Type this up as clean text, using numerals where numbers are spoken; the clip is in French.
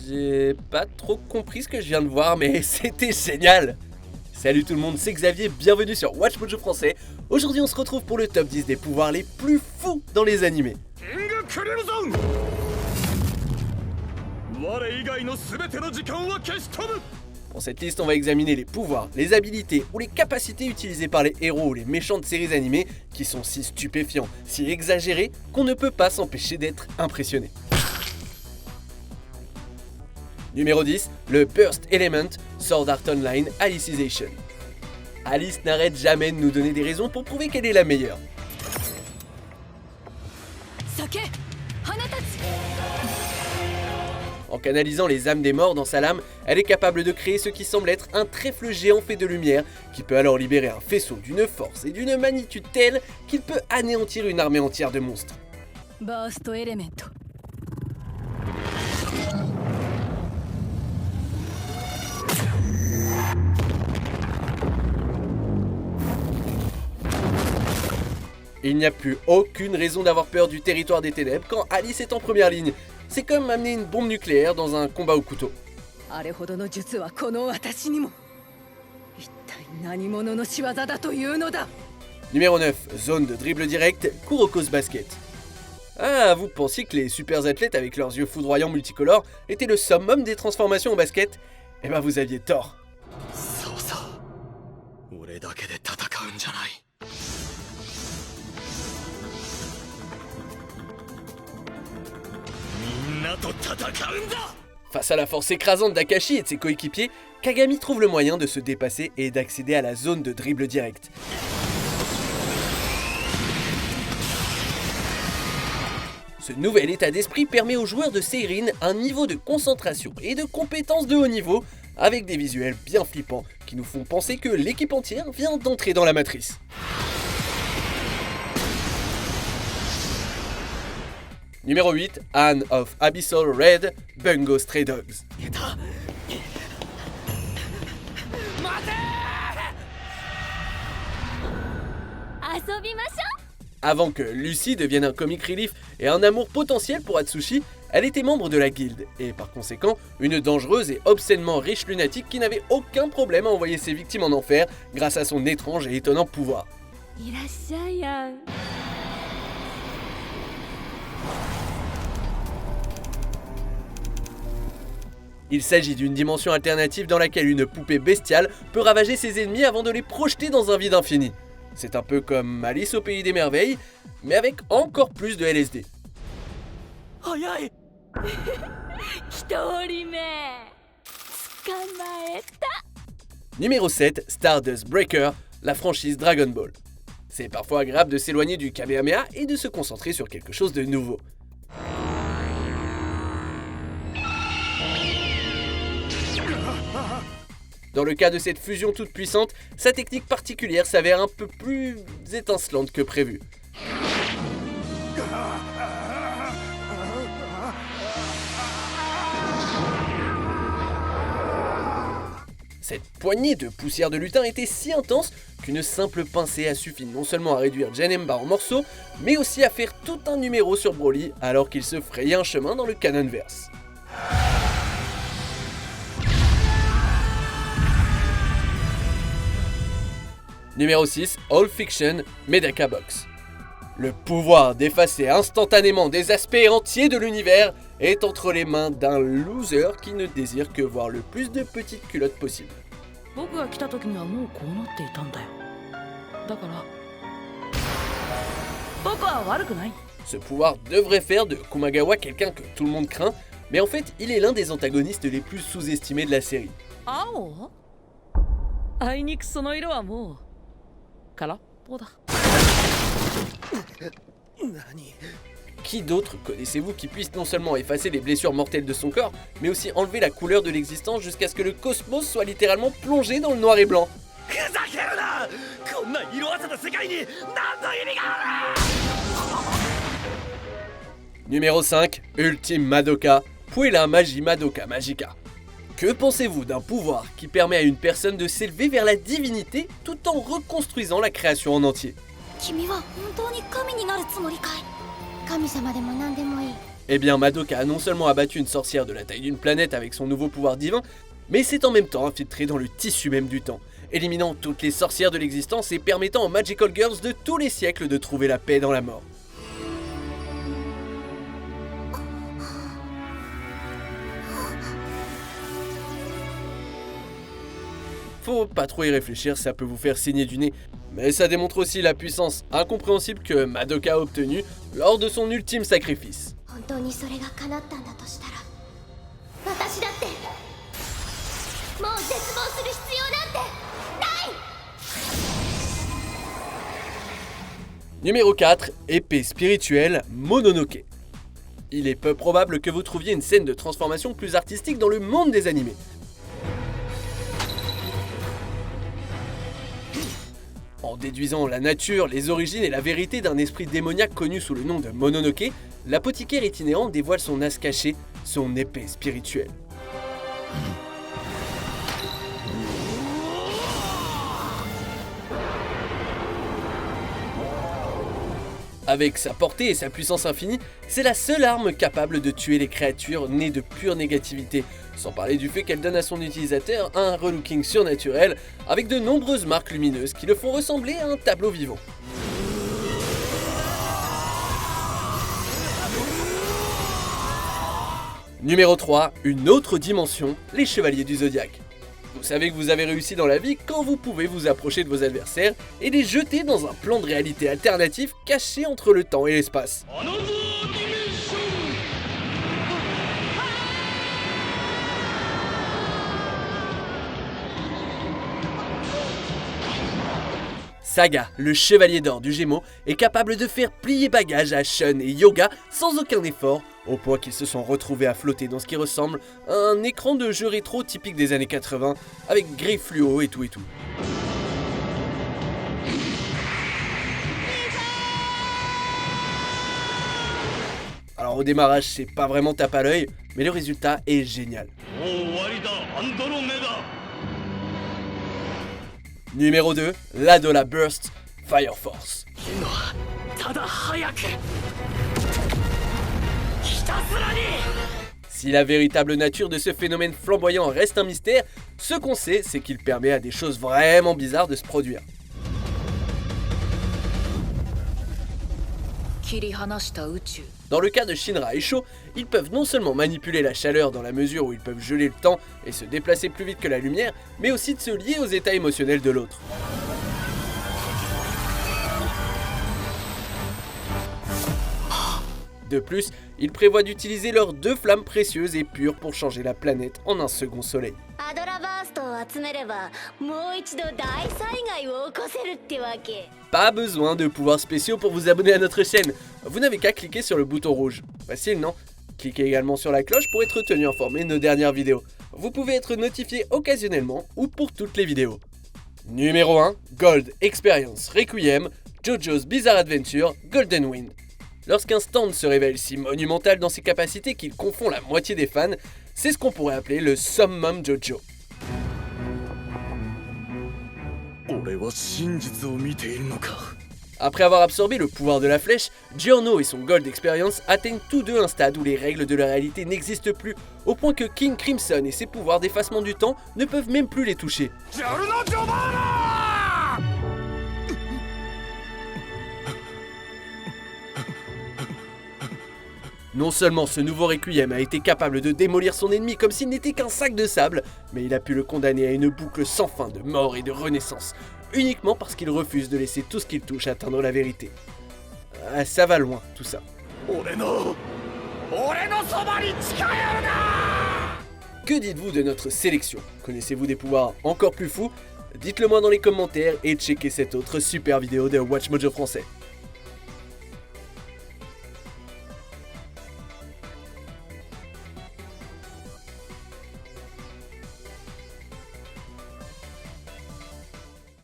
J'ai pas trop compris ce que je viens de voir, mais c'était génial! Salut tout le monde, c'est Xavier, bienvenue sur Watch Mojo Français. Aujourd'hui on se retrouve pour le top 10 des pouvoirs les plus fous dans les animés. Pour cette liste, on va examiner les pouvoirs, les habilités ou les capacités utilisées par les héros ou les méchants de séries animées qui sont si stupéfiants, si exagérés qu'on ne peut pas s'empêcher d'être impressionné. Numéro 10, le Burst Element, Sword Art Online Alicization. Alice n'arrête jamais de nous donner des raisons pour prouver qu'elle est la meilleure. En canalisant les âmes des morts dans sa lame, elle est capable de créer ce qui semble être un trèfle géant fait de lumière, qui peut alors libérer un faisceau d'une force et d'une magnitude telle qu'il peut anéantir une armée entière de monstres. Burst Element. Il n'y a plus aucune raison d'avoir peur du territoire des ténèbres quand Alice est en première ligne. C'est comme amener une bombe nucléaire dans un combat au couteau. Numéro 9, zone de dribble direct, Kuroko's Basket. Ah, vous pensiez que les super athlètes avec leurs yeux foudroyants multicolores étaient le summum des transformations en basket? Eh ben vous aviez tort. Face à la force écrasante d'Akashi et de ses coéquipiers, Kagami trouve le moyen de se dépasser et d'accéder à la zone de dribble direct. Ce nouvel état d'esprit permet aux joueurs de Seirin un niveau de concentration et de compétence de haut niveau, avec des visuels bien flippants qui nous font penser que l'équipe entière vient d'entrer dans la matrice. Numéro 8, Anne of Abyssal Red, Bungo Stray Dogs. Avant que Lucy devienne un comic relief et un amour potentiel pour Atsushi, elle était membre de la guilde, et par conséquent, une dangereuse et obscènement riche lunatique qui n'avait aucun problème à envoyer ses victimes en enfer grâce à son étrange et étonnant pouvoir. Il s'agit d'une dimension alternative dans laquelle une poupée bestiale peut ravager ses ennemis avant de les projeter dans un vide infini. C'est un peu comme Alice au pays des merveilles, mais avec encore plus de LSD. Numéro 7, Stardust Breaker, la franchise Dragon Ball. C'est parfois agréable de s'éloigner du Kamehameha et de se concentrer sur quelque chose de nouveau. Dans le cas de cette fusion toute puissante, sa technique particulière s'avère un peu plus étincelante que prévu. Cette poignée de poussière de lutin était si intense qu'une simple pincée a suffi non seulement à réduire Janemba en morceaux, mais aussi à faire tout un numéro sur Broly alors qu'il se frayait un chemin dans le Canonverse. Numéro 6, All Fiction, Medaka Box. Le pouvoir d'effacer instantanément des aspects entiers de l'univers est entre les mains d'un loser qui ne désire que voir le plus de petites culottes possible. Ce pouvoir devrait faire de Kumagawa quelqu'un que tout le monde craint, mais en fait il est l'un des antagonistes les plus sous-estimés de la série. Qui d'autre connaissez-vous qui puisse non seulement effacer les blessures mortelles de son corps, mais aussi enlever la couleur de l'existence jusqu'à ce que le cosmos soit littéralement plongé dans le noir et blanc? Numéro 5, Ultime Madoka, Puella Magi Madoka Magica. Que pensez-vous d'un pouvoir qui permet à une personne de s'élever vers la divinité tout en reconstruisant la création en entier? Eh bien Madoka a non seulement abattu une sorcière de la taille d'une planète avec son nouveau pouvoir divin, mais s'est en même temps infiltré dans le tissu même du temps, éliminant toutes les sorcières de l'existence et permettant aux Magical Girls de tous les siècles de trouver la paix dans la mort. Faut pas trop y réfléchir, ça peut vous faire saigner du nez, mais ça démontre aussi la puissance incompréhensible que Madoka a obtenue lors de son ultime sacrifice. Numéro 4, épée spirituelle Mononoke. Il est peu probable que vous trouviez une scène de transformation plus artistique dans le monde des animés. En déduisant la nature, les origines et la vérité d'un esprit démoniaque connu sous le nom de Mononoke, l'apothicaire itinérant dévoile son as caché, son épée spirituelle. Avec sa portée et sa puissance infinie, c'est la seule arme capable de tuer les créatures nées de pure négativité, sans parler du fait qu'elle donne à son utilisateur un relooking surnaturel avec de nombreuses marques lumineuses qui le font ressembler à un tableau vivant. Numéro 3, une autre dimension, les Chevaliers du Zodiaque. Vous savez que vous avez réussi dans la vie quand vous pouvez vous approcher de vos adversaires et les jeter dans un plan de réalité alternatif caché entre le temps et l'espace. Saga, le chevalier d'or du Gémeaux, est capable de faire plier bagages à Shun et Yoga sans aucun effort, au point qu'ils se sont retrouvés à flotter dans ce qui ressemble à un écran de jeu rétro typique des années 80, avec gris fluo et tout. Alors au démarrage, c'est pas vraiment tape à l'œil, mais le résultat est génial. Numéro 2, l'Adola Burst Fire Force. Si la véritable nature de ce phénomène flamboyant reste un mystère, ce qu'on sait, c'est qu'il permet à des choses vraiment bizarres de se produire. Dans le cas de Shinra et Sho, ils peuvent non seulement manipuler la chaleur dans la mesure où ils peuvent geler le temps et se déplacer plus vite que la lumière, mais aussi de se lier aux états émotionnels de l'autre. De plus, ils prévoient d'utiliser leurs 2 flammes précieuses et pures pour changer la planète en un second soleil. Pas besoin de pouvoirs spéciaux pour vous abonner à notre chaîne, vous n'avez qu'à cliquer sur le bouton rouge. Facile, non? Cliquez également sur la cloche pour être tenu informé de nos dernières vidéos. Vous pouvez être notifié occasionnellement ou pour toutes les vidéos. Numéro 1, Gold Experience Requiem, JoJo's Bizarre Adventure Golden Wind. Lorsqu'un stand se révèle si monumental dans ses capacités qu'il confond la moitié des fans, c'est ce qu'on pourrait appeler le Summum JoJo. Après avoir absorbé le pouvoir de la flèche, Giorno et son Gold Experience atteignent tous deux un stade où les règles de la réalité n'existent plus, au point que King Crimson et ses pouvoirs d'effacement du temps ne peuvent même plus les toucher. Non seulement ce nouveau Requiem a été capable de démolir son ennemi comme s'il n'était qu'un sac de sable, mais il a pu le condamner à une boucle sans fin de mort et de renaissance, uniquement parce qu'il refuse de laisser tout ce qu'il touche atteindre la vérité. Ah, ça va loin, tout ça. Que dites-vous de notre sélection? Connaissez-vous des pouvoirs encore plus fous? Dites-le moi dans les commentaires et checkez cette autre super vidéo de Watch Mojo français.